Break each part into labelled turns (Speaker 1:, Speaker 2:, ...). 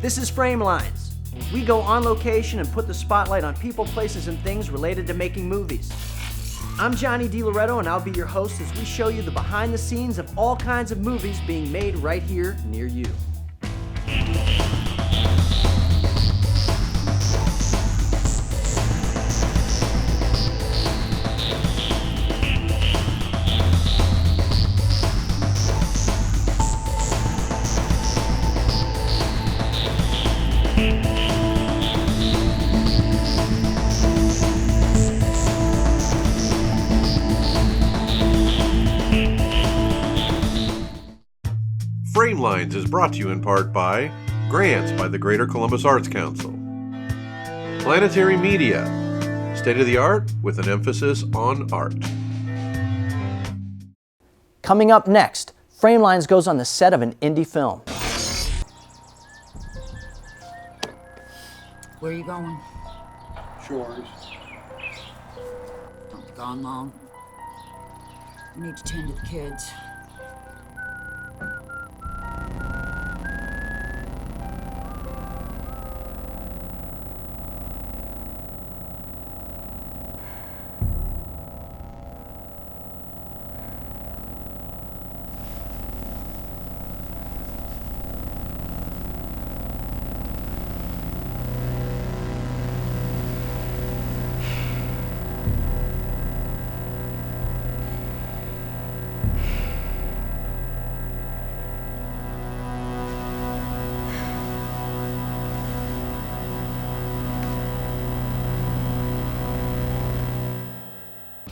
Speaker 1: This is Framelines. We go on location and put the spotlight on people, places, and things related to making movies. I'm Johnny DiLoretto, and I'll be your host as we show you the behind the scenes of all kinds of movies being made right here near you.
Speaker 2: Framelines is brought to you in part by grants by the Greater Columbus Arts Council. Planetary Media, state-of-the-art with an emphasis on art.
Speaker 1: Coming up next, Framelines goes on the set of an indie film.
Speaker 3: Where are you going?
Speaker 4: Shores.
Speaker 3: Don't be gone long. We need to tend to the kids.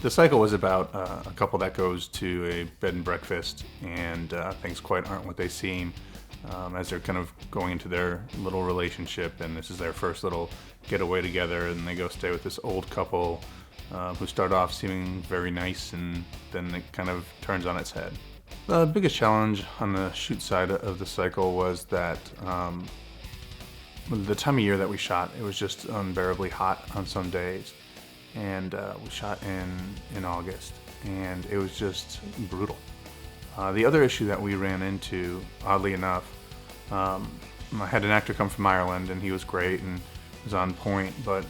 Speaker 5: The cycle was about a couple that goes to a bed and breakfast, and things quite aren't what they seem as they're kind of going into their little relationship, and this is their first little getaway together, and they go stay with this old couple who start off seeming very nice, and then it kind of turns on its head. The biggest challenge on the shoot side of the cycle was that the time of year that we shot, it was just unbearably hot on some days. And we shot in August, and it was just brutal. The other issue that we ran into, oddly enough, I had an actor come from Ireland, and he was great and was on point, but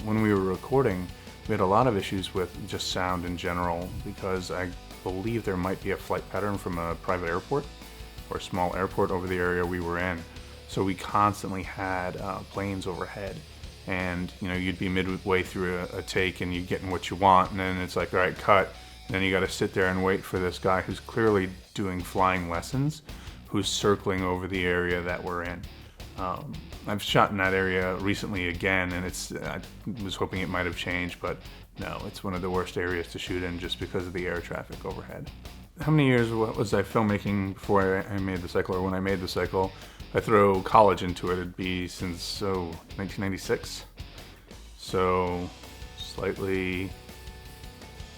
Speaker 5: when we were recording, we had a lot of issues with just sound in general, because I believe there might be a flight pattern from a private airport or a small airport over the area we were in. So we constantly had planes overhead. And you know, you'd be midway through a take and you're getting what you want, and then it's like, all right, cut. And then you got to sit there and wait for this guy who's clearly doing flying lessons, who's circling over the area that we're in. I've shot in that area recently again, and I was hoping it might have changed, but no, it's one of the worst areas to shoot in just because of the air traffic overhead. How many years was I filmmaking before I made the cycle, or when I made the cycle? I throw college into it, it'd be since 1996. So slightly,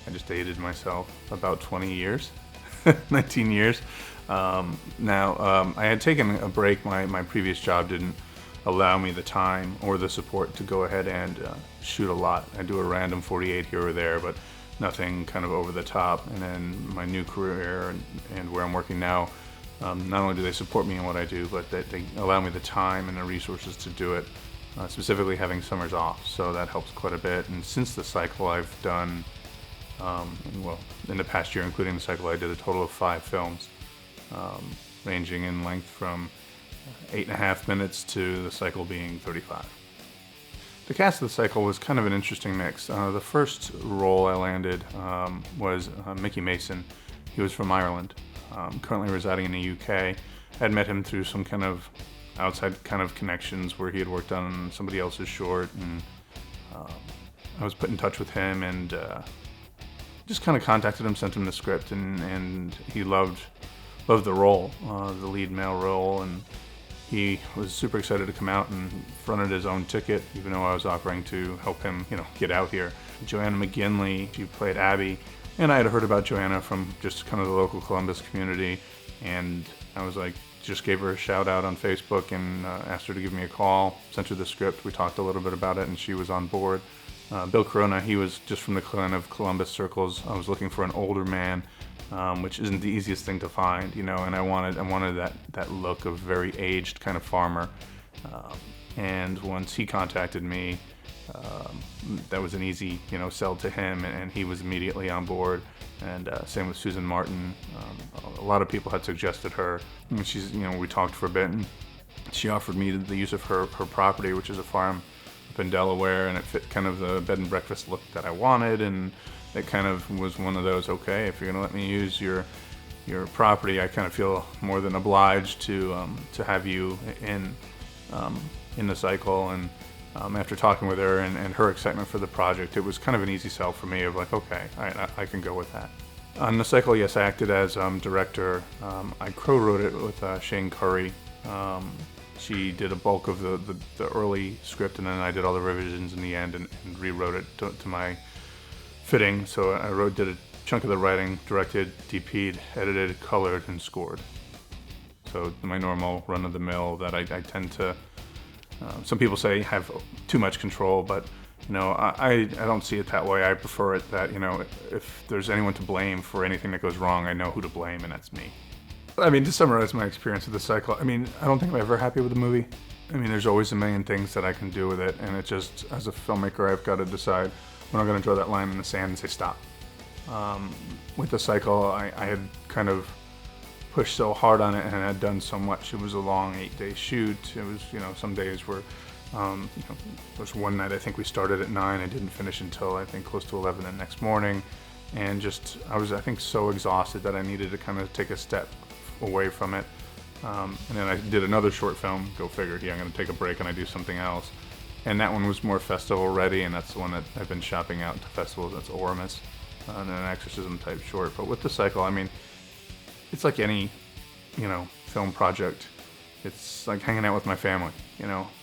Speaker 5: I just dated myself, about 20 years, 19 years. Now, I had taken a break. My previous job didn't allow me the time or the support to go ahead and shoot a lot. I do a random 48 here or there, but nothing kind of over the top. And then my new career and where I'm working now, not only do they support me in what I do, but they allow me the time and the resources to do it, specifically having summers off. So that helps quite a bit. And since the cycle, I've done, well, in the past year, including the cycle, I did a total of 5 films, ranging in length from 8.5 minutes to the cycle being 35. The cast of the cycle was kind of an interesting mix. The first role I landed was Mickey Mason. He was from Ireland. Currently residing in the UK. I had met him through some kind of outside kind of connections where he had worked on somebody else's short, and I was put in touch with him and just kind of contacted him, sent him the script, and he loved the role, the lead male role, and he was super excited to come out and fronted his own ticket, even though I was offering to help him, get out here. Joanna Mckinley, she played Abby. And I had heard about Joanna from just kind of the local Columbus community, and I was like, just gave her a shout out on Facebook and asked her to give me a call, sent her the script, we talked a little bit about it, and she was on board. Bill Corona, he was just from the kind of Columbus circles. I was looking for an older man, which isn't the easiest thing to find, and I wanted that look of very aged kind of farmer. And once he contacted me, that was an easy, sell to him, and he was immediately on board. And same with Susan Martin. A lot of people had suggested her. And she's, we talked for a bit, and she offered me the use of her property, which is a farm up in Delaware, and it fit kind of the bed and breakfast look that I wanted. And it kind of was one of those, okay, if you're going to let me use your property, I kind of feel more than obliged to have you in the cycle. And after talking with her and her excitement for the project, it was kind of an easy sell for me of like, okay, I can go with that. On the cycle, yes, I acted as director. I co-wrote it with Shane Curry. She did a bulk of the early script, and then I did all the revisions in the end and rewrote it to my fitting. So I did a chunk of the writing, directed, DP'd, edited, colored, and scored. So my normal run-of-the-mill that I tend to, some people say have too much control, but I don't see it that way. I prefer it that, if there's anyone to blame for anything that goes wrong, I know who to blame, and that's me. I mean, to summarize my experience with the cycle, I don't think I'm ever happy with the movie. There's always a million things that I can do with it, and it just, as a filmmaker, I've got to decide when I'm going to draw that line in the sand and say stop. With the cycle, I had kind of pushed so hard on it and had done so much. It was a long 8-day shoot. It was, some days were, there was one night I think we started at 9. I didn't finish until I think close to 11 the next morning. And just, I was, I think, so exhausted that I needed to kind of take a step away from it. And then I did another short film, go figure, I'm going to take a break and I do something else. And that one was more festival ready, and that's the one that I've been shopping out to festivals. That's Oramus, and then an exorcism type short. But with the cycle, it's like any, film project. It's like hanging out with my family.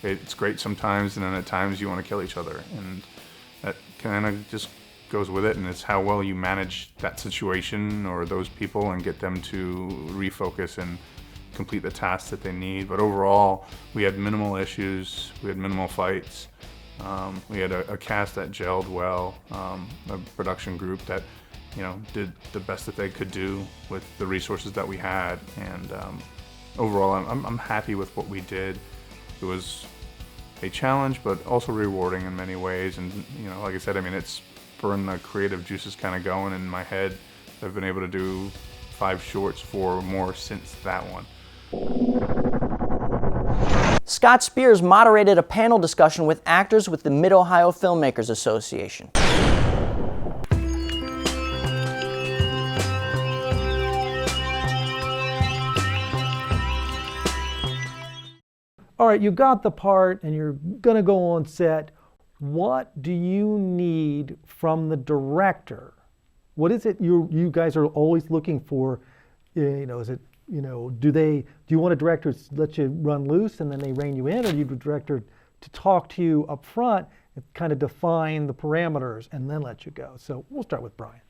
Speaker 5: It's great sometimes, and then at times you want to kill each other, and that kind of just goes with it. And it's how well you manage that situation or those people and get them to refocus and complete the tasks that they need. But overall, we had minimal issues. We had minimal fights. We had a cast that gelled well, a production group that did the best that they could do with the resources that we had, and overall, I'm happy with what we did. It was a challenge, but also rewarding in many ways. And like I said, it's burned the creative juices kind of going in my head. I've been able to do 5 shorts, 4 more since that one.
Speaker 1: Scott Spears moderated a panel discussion with actors with the Mid-Ohio Filmmakers Association.
Speaker 4: All right, you got the part and you're gonna go on set. What do you need from the director? What is it you guys are always looking for? Is it, do you want a director to let you run loose and then they rein you in, or do you want a director to talk to you up front and kind of define the parameters and then let you go? So we'll start with Brian.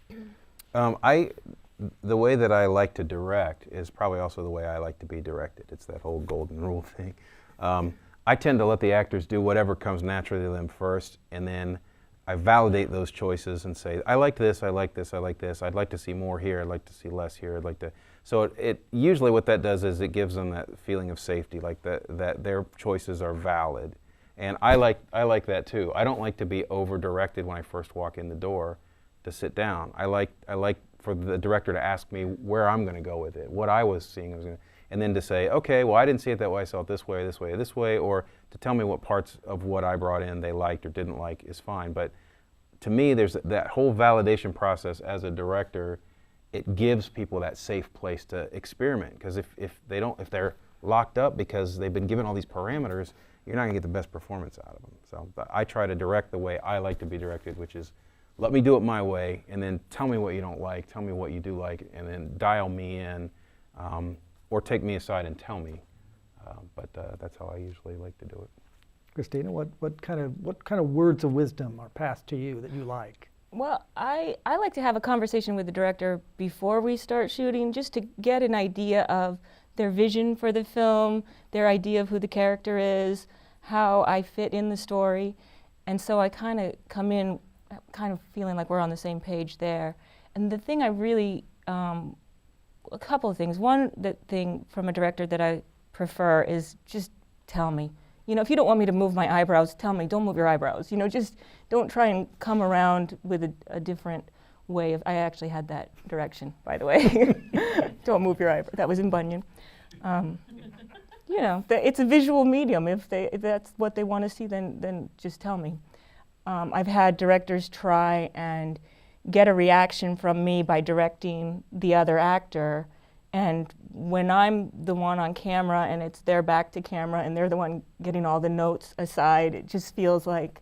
Speaker 6: The way that I like to direct is probably also the way I like to be directed. It's that whole golden rule thing. I tend to let the actors do whatever comes naturally to them first, and then I validate those choices and say, I like this, I like this, I like this, I'd like to see more here, I'd like to see less here, I'd like to... So it usually what that does is it gives them that feeling of safety, like that their choices are valid. And I like that too. I don't like to be over-directed when I first walk in the door to sit down. I like for the director to ask me where I'm going to go with it, what I was seeing, and then to say, okay, well, I didn't see it that way, I saw it this way, this way, this way, or to tell me what parts of what I brought in they liked or didn't like is fine. But to me, there's that whole validation process as a director. It gives people that safe place to experiment, because if they're locked up because they've been given all these parameters, you're not going to get the best performance out of them. So I try to direct the way I like to be directed, which is let me do it my way, and then tell me what you don't like, tell me what you do like, and then dial me in, or take me aside and tell me. But that's how I usually like to do it.
Speaker 4: Christina, what kind of words of wisdom are passed to you that you like?
Speaker 7: Well, I like to have a conversation with the director before we start shooting, just to get an idea of their vision for the film, their idea of who the character is, how I fit in the story. And so I kind of come in kind of feeling like we're on the same page there. And the thing I really, a couple of things. One thing from a director that I prefer is just tell me. You know, if you don't want me to move my eyebrows, tell me, don't move your eyebrows. You know, just don't try and come around with a different way of, I actually had that direction, by the way. Don't move your eyebrows. That was in Bunyan. You know, it's a visual medium. If that's what they want to see, then just tell me. I've had directors try and get a reaction from me by directing the other actor, and when I'm the one on camera and it's their back to camera and they're the one getting all the notes aside, it just feels like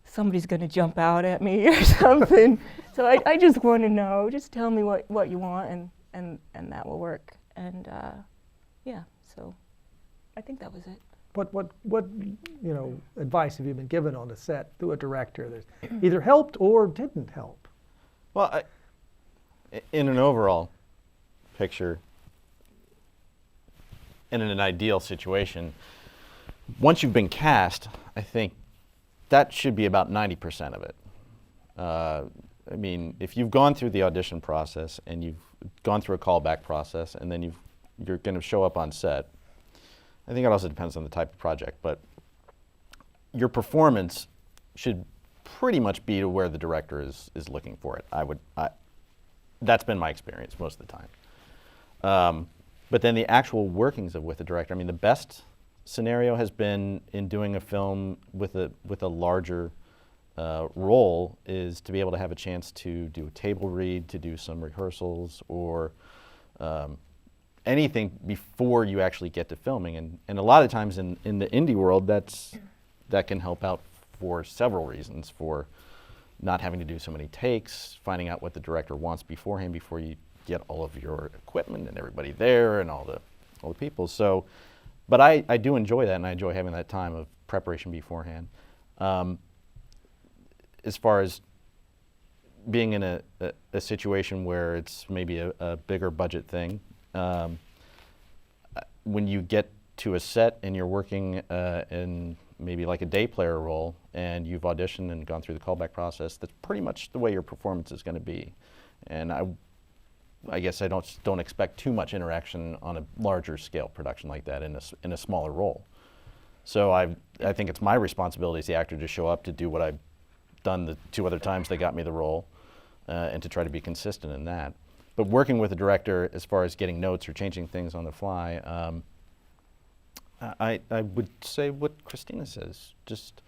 Speaker 7: somebody's going to jump out at me or something. So I just want to know, just tell me what you want, and that will work. And yeah, so I think that was it.
Speaker 4: What advice have you been given on the set through a director that either helped or didn't help?
Speaker 8: Well, in an overall picture, in an ideal situation, once you've been cast, I think that should be about 90% of it. I mean, if you've gone through the audition process and you've gone through a callback process and then you're going to show up on set, I think it also depends on the type of project, but your performance should pretty much be to where the director is looking for it. That's been my experience most of the time. But then the actual workings with the director, I mean, the best scenario has been in doing a film with a larger role is to be able to have a chance to do a table read, to do some rehearsals, or anything before you actually get to filming. And a lot of times in the indie world, that can help out for several reasons, for not having to do so many takes, finding out what the director wants beforehand before you get all of your equipment and everybody there and all the people. So, but I do enjoy that, and I enjoy having that time of preparation beforehand. As far as being in a situation where it's maybe a bigger budget thing, when you get to a set and you're working in maybe like a day player role and you've auditioned and gone through the callback process, that's pretty much the way your performance is going to be. And I guess I don't expect too much interaction on a larger scale production like that in a smaller role. So I think it's my responsibility as the actor to show up to do what I've done the 2 other times they got me the role, and to try to be consistent in that. But working with a director as far as getting notes or changing things on the fly, I would say what Christina says. Just,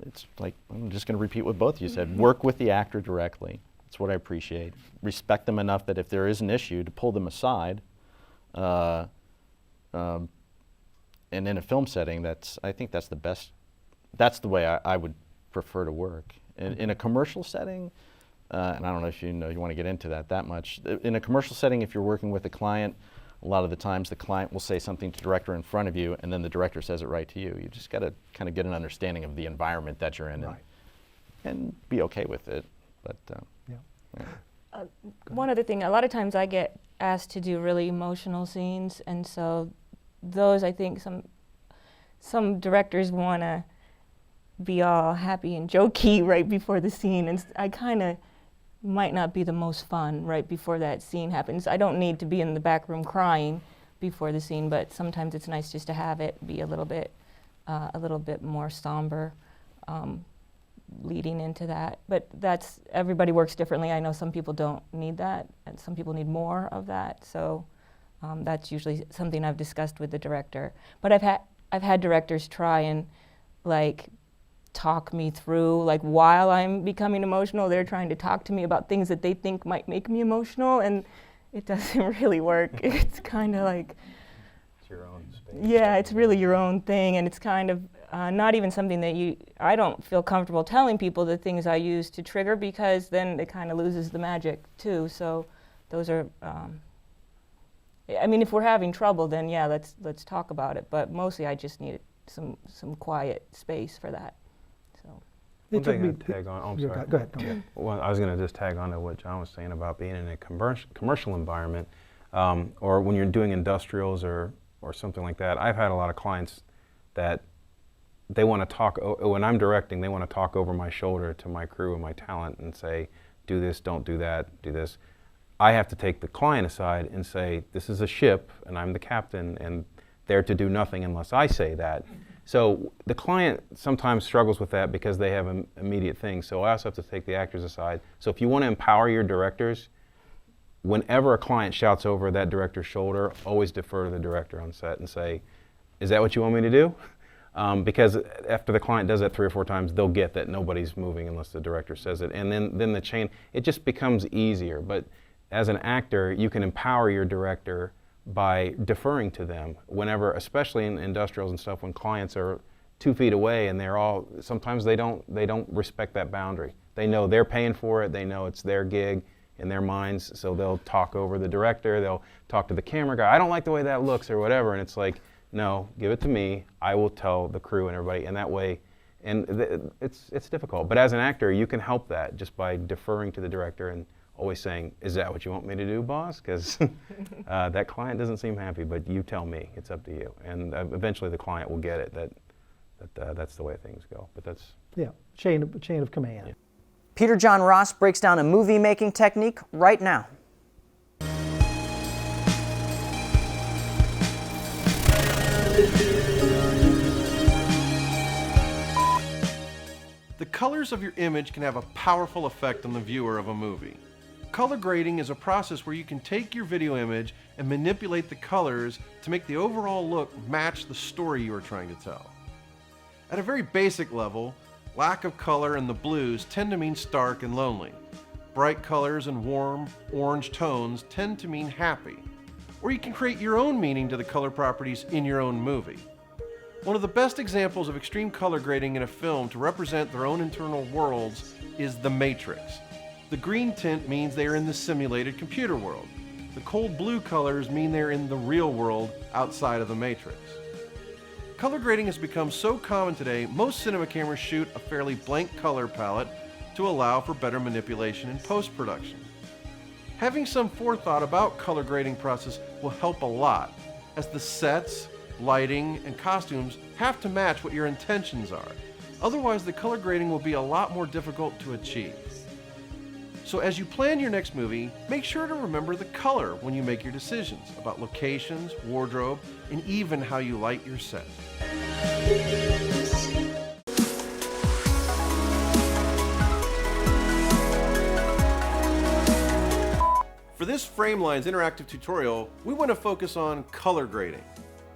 Speaker 8: it's like, I'm just going to repeat what both of you said. Work with the actor directly. That's what I appreciate. Respect them enough that if there is an issue, to pull them aside. And in a film setting, I think that's the best. That's the way I would prefer to work. In a commercial setting, and I don't know if you want to get into that much. In a commercial setting, if you're working with a client, a lot of the times the client will say something to the director in front of you, and then the director says it right to you. You just got to kind of get an understanding of the environment that you're in, right, and be okay with it. But yeah.
Speaker 7: One other thing, a lot of times I get asked to do really emotional scenes, and so those, I think some directors want to be all happy and jokey right before the scene, and I kind of might not be the most fun right before that scene happens. I don't need to be in the back room crying before the scene, but sometimes it's nice just to have it be a little bit more somber leading into that. But everybody works differently. I know some people don't need that, and some people need more of that. So that's usually something I've discussed with the director. But I've had directors try and talk me through, while I'm becoming emotional, they're trying to talk to me about things that they think might make me emotional, and it doesn't really work. It's kind of like,
Speaker 6: it's your own space.
Speaker 7: Yeah, it's really your own thing, and it's kind of not even something that I don't feel comfortable telling people the things I use to trigger, because then it kind of loses the magic too. So those are, I mean, if we're having trouble, then yeah, let's talk about it. But mostly I just need some quiet space for that.
Speaker 6: One thing I'd tag on, I'm sorry.
Speaker 4: Go ahead. No.
Speaker 6: Well, I was going to just tag on to what John was saying about being in a commercial environment, or when you're doing industrials or something like that. I've had a lot of clients that they want to talk, when I'm directing, they want to talk over my shoulder to my crew and my talent and say, do this, don't do that, do this. I have to take the client aside and say, this is a ship and I'm the captain, and there to do nothing unless I say that. So the client sometimes struggles with that because they have immediate things. So I also have to take the actors aside. So if you want to empower your directors, whenever a client shouts over that director's shoulder, always defer to the director on set and say, is that what you want me to do? Because after the client does that 3 or 4 times, they'll get that nobody's moving unless the director says it. And then the chain, it just becomes easier. But as an actor, you can empower your director by deferring to them whenever, especially in industrials and stuff, when clients are 2 feet away and they're all, sometimes they don't respect that boundary. They know they're paying for it, they know it's their gig in their minds, so they'll talk over the director, they'll talk to the camera guy, I don't like the way that looks or whatever, and it's like, no, give it to me, I will tell the crew and everybody, and that way, and it's difficult. But as an actor, you can help that just by deferring to the director and always saying, is that what you want me to do, boss? Because that client doesn't seem happy, but you tell me, it's up to you. And eventually the client will get it, that's the way things go. But that's...
Speaker 4: Yeah, chain of command.
Speaker 6: Yeah.
Speaker 1: Peter John Ross breaks down a movie-making technique right now.
Speaker 2: The colors of your image can have a powerful effect on the viewer of a movie. Color grading is a process where you can take your video image and manipulate the colors to make the overall look match the story you are trying to tell. At a very basic level, lack of color in the blues tend to mean stark and lonely. Bright colors and warm orange tones tend to mean happy. Or you can create your own meaning to the color properties in your own movie. One of the best examples of extreme color grading in a film to represent their own internal worlds is The Matrix. The green tint means they are in the simulated computer world. The cold blue colors mean they're in the real world outside of the Matrix. Color grading has become so common today, most cinema cameras shoot a fairly blank color palette to allow for better manipulation in post-production. Having some forethought about color grading process will help a lot, as the sets, lighting, and costumes have to match what your intentions are. Otherwise, the color grading will be a lot more difficult to achieve. So as you plan your next movie, make sure to remember the color when you make your decisions about locations, wardrobe, and even how you light your set. For this Framelines interactive tutorial, we want to focus on color grading.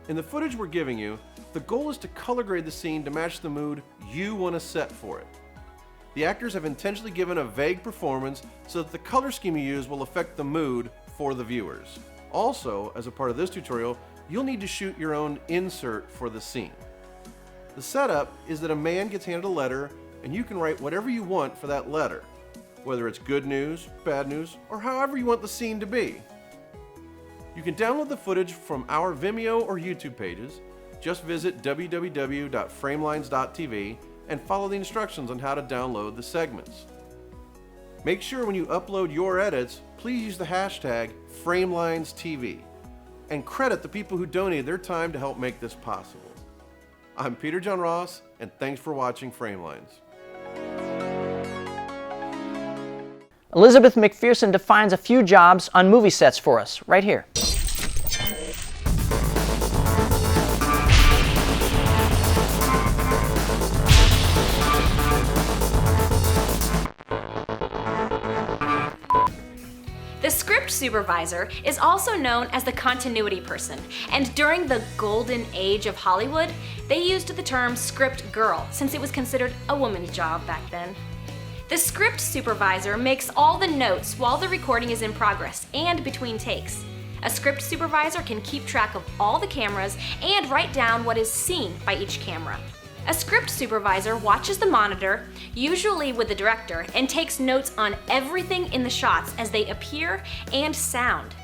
Speaker 2: In the footage we're giving you, the goal is to color grade the scene to match the mood you want to set for it. The actors have intentionally given a vague performance so that the color scheme you use will affect the mood for the viewers. Also, as a part of this tutorial, you'll need to shoot your own insert for the scene. The setup is that a man gets handed a letter and you can write whatever you want for that letter, whether it's good news, bad news, or however you want the scene to be. You can download the footage from our Vimeo or YouTube pages. Just visit www.framelines.tv and follow the instructions on how to download the segments. Make sure when you upload your edits, please use the hashtag FramelinesTV and credit the people who donated their time to help make this possible. I'm Peter John Ross, and thanks for watching Framelines.
Speaker 1: Elizabeth McPherson defines a few jobs on movie sets for us, right here.
Speaker 9: The script supervisor is also known as the continuity person, and during the golden age of Hollywood, they used the term script girl since it was considered a woman's job back then. The script supervisor makes all the notes while the recording is in progress and between takes. A script supervisor can keep track of all the cameras and write down what is seen by each camera. A script supervisor watches the monitor, usually with the director, and takes notes on everything in the shots as they appear and sound.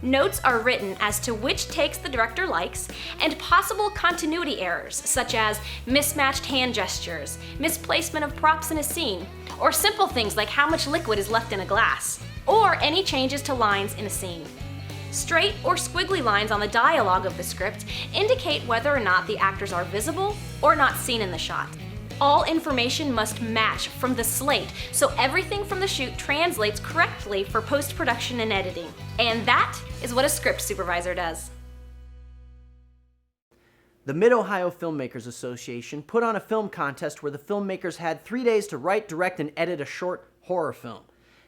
Speaker 9: Notes are written as to which takes the director likes and possible continuity errors, such as mismatched hand gestures, misplacement of props in a scene, or simple things like how much liquid is left in a glass, or any changes to lines in a scene. Straight or squiggly lines on the dialogue of the script indicate whether or not the actors are visible or not seen in the shot. All information must match from the slate, so everything from the shoot translates correctly for post-production and editing. And that is what a script supervisor does.
Speaker 1: The Mid-Ohio Filmmakers Association put on a film contest where the filmmakers had 3 days to write, direct, and edit a short horror film.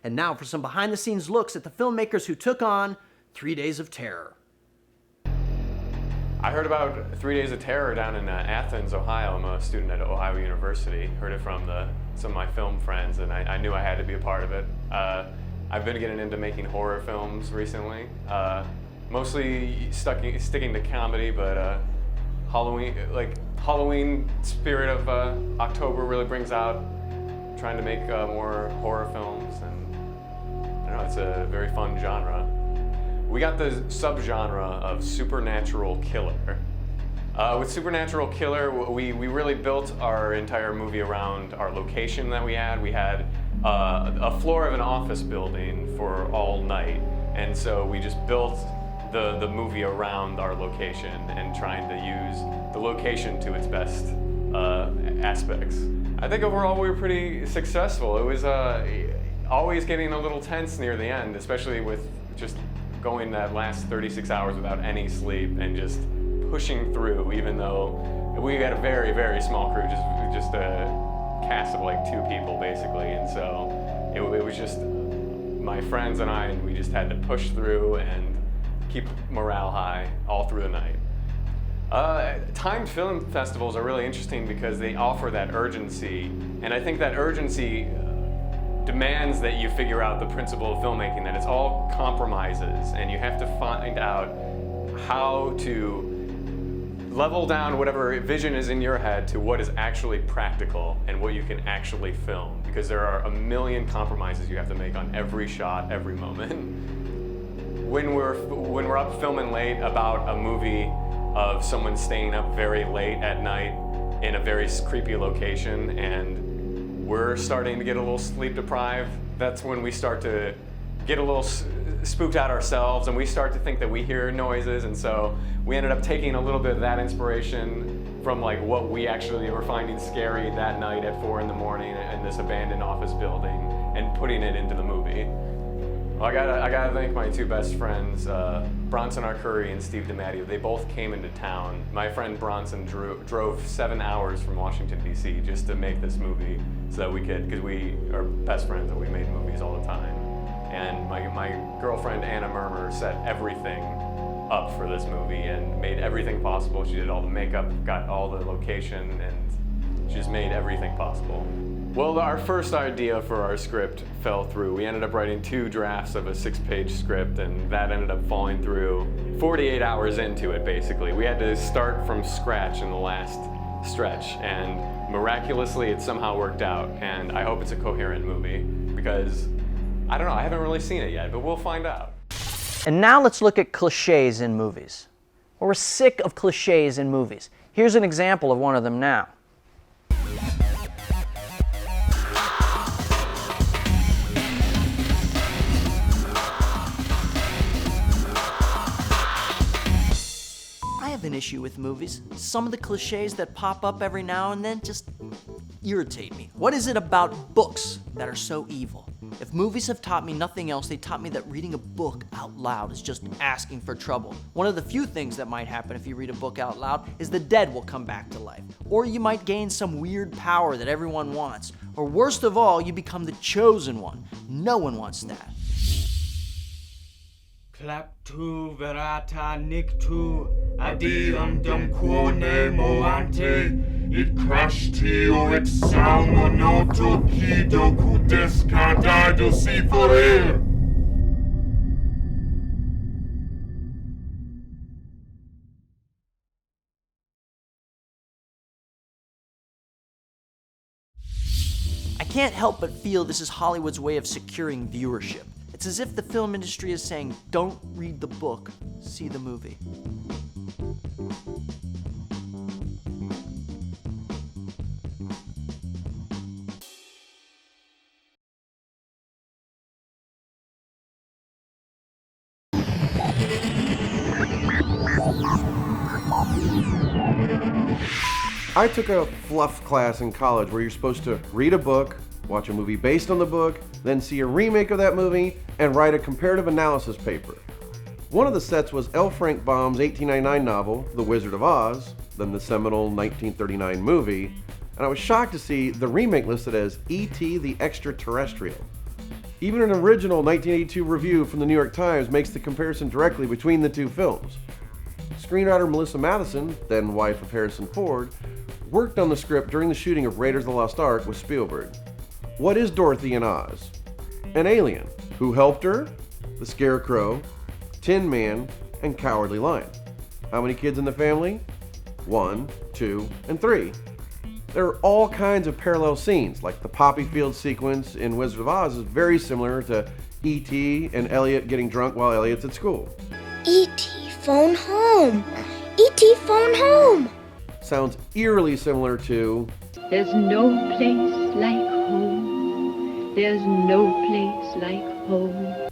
Speaker 1: And now for some behind-the-scenes looks at the filmmakers who took on 3 Days of Terror.
Speaker 10: I heard about 3 Days of Terror down in Athens, Ohio. I'm a student at Ohio University. Heard it from some of my film friends, and I knew I had to be a part of it. I've been getting into making horror films recently. Mostly sticking to comedy, but Halloween spirit of October really brings out trying to make more horror films, and I don't know, it's a very fun genre. We got the subgenre of supernatural killer. With supernatural killer, we really built our entire movie around our location that we had. We had a floor of an office building for all night, and so we just built the movie around our location and trying to use the location to its best aspects. I think overall we were pretty successful. It was always getting a little tense near the end, especially with just going that last 36 hours without any sleep and just pushing through, even though we had a very, very small crew, just a cast of like 2 people basically, and so it was just my friends and I, and we just had to push through and keep morale high all through the night. Timed film festivals are really interesting because they offer that urgency, and I think that urgency demands that you figure out the principle of filmmaking, that it's all compromises, and you have to find out how to level down whatever vision is in your head to what is actually practical and what you can actually film, because there are a million compromises you have to make on every shot, every moment. When we're up filming late about a movie of someone staying up very late at night in a very creepy location, and we're starting to get a little sleep deprived, that's when we start to get a little spooked out ourselves, and we start to think that we hear noises, and so we ended up taking a little bit of that inspiration from like what we actually were finding scary that night at 4 in the morning in this abandoned office building and putting it into the movie. Well, I gotta thank my 2 best friends, Bronson Arcuri and Steve DiMatteo. They both came into town. My friend Bronson drove 7 hours from Washington, D.C. just to make this movie so that we could, because we are best friends and we made movies all the time. And my girlfriend Anna Murmer set everything up for this movie and made everything possible. She did all the makeup, got all the location, and she just made everything possible. Well, our first idea for our script fell through. We ended up writing 2 drafts of a 6-page script, and that ended up falling through 48 hours into it, basically. We had to start from scratch in the last stretch, and miraculously it somehow worked out, and I hope it's a coherent movie, because, I don't know, I haven't really seen it yet, but we'll find out.
Speaker 1: And now let's look at cliches in movies. We're sick of cliches in movies. Here's an example of one of them now. I have an issue with movies. Some of the cliches that pop up every now and then just irritate me. What is it about books that are so evil? If movies have taught me nothing else, they taught me that reading a book out loud is just asking for trouble. One of the few things that might happen if you read a book out loud is the dead will come back to life. Or you might gain some weird power that everyone wants. Or worst of all, you become the chosen one. No one wants that.
Speaker 11: Claptu verata nictu adium dum quone moante it crashtio et sauno noto kido cudescadado si forer.
Speaker 1: I can't help but feel this is Hollywood's way of securing viewership. It's as if the film industry is saying, don't read the book, see the movie.
Speaker 2: I took a fluff class in college where you're supposed to read a book, watch a movie based on the book, then see a remake of that movie, and write a comparative analysis paper. One of the sets was L. Frank Baum's 1899 novel, The Wizard of Oz, than the seminal 1939 movie, and I was shocked to see the remake listed as E.T. the Extraterrestrial. Even an original 1982 review from the New York Times makes the comparison directly between the two films. Screenwriter Melissa Matheson, then wife of Harrison Ford, worked on the script during the shooting of Raiders of the Lost Ark with Spielberg. What is Dorothy in Oz? An alien. Who helped her? The Scarecrow, Tin Man, and Cowardly Lion. How many kids in the family? 1, 2, and 3. There are all kinds of parallel scenes, like the poppy field sequence in Wizard of Oz is very similar to E.T. and Elliot getting drunk while Elliot's at school.
Speaker 12: E.T. phone home. E.T. phone home.
Speaker 2: Sounds eerily similar to
Speaker 13: There's no place like home. There's no place like home.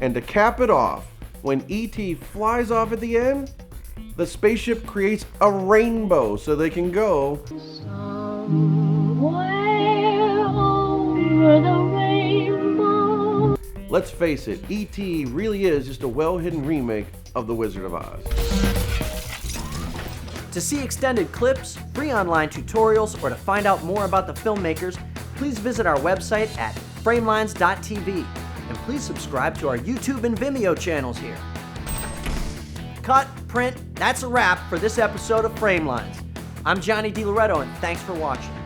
Speaker 2: And to cap it off, when E.T. flies off at the end, the spaceship creates a rainbow so they can go
Speaker 13: Somewhere over the rainbow.
Speaker 2: Let's face it, E.T. really is just a well-hidden remake of The Wizard of Oz.
Speaker 1: To see extended clips, free online tutorials, or to find out more about the filmmakers, please visit our website at framelines.tv. And please subscribe to our YouTube and Vimeo channels here. Cut, print, that's a wrap for this episode of Framelines. I'm Johnny DiLoretto, and thanks for watching.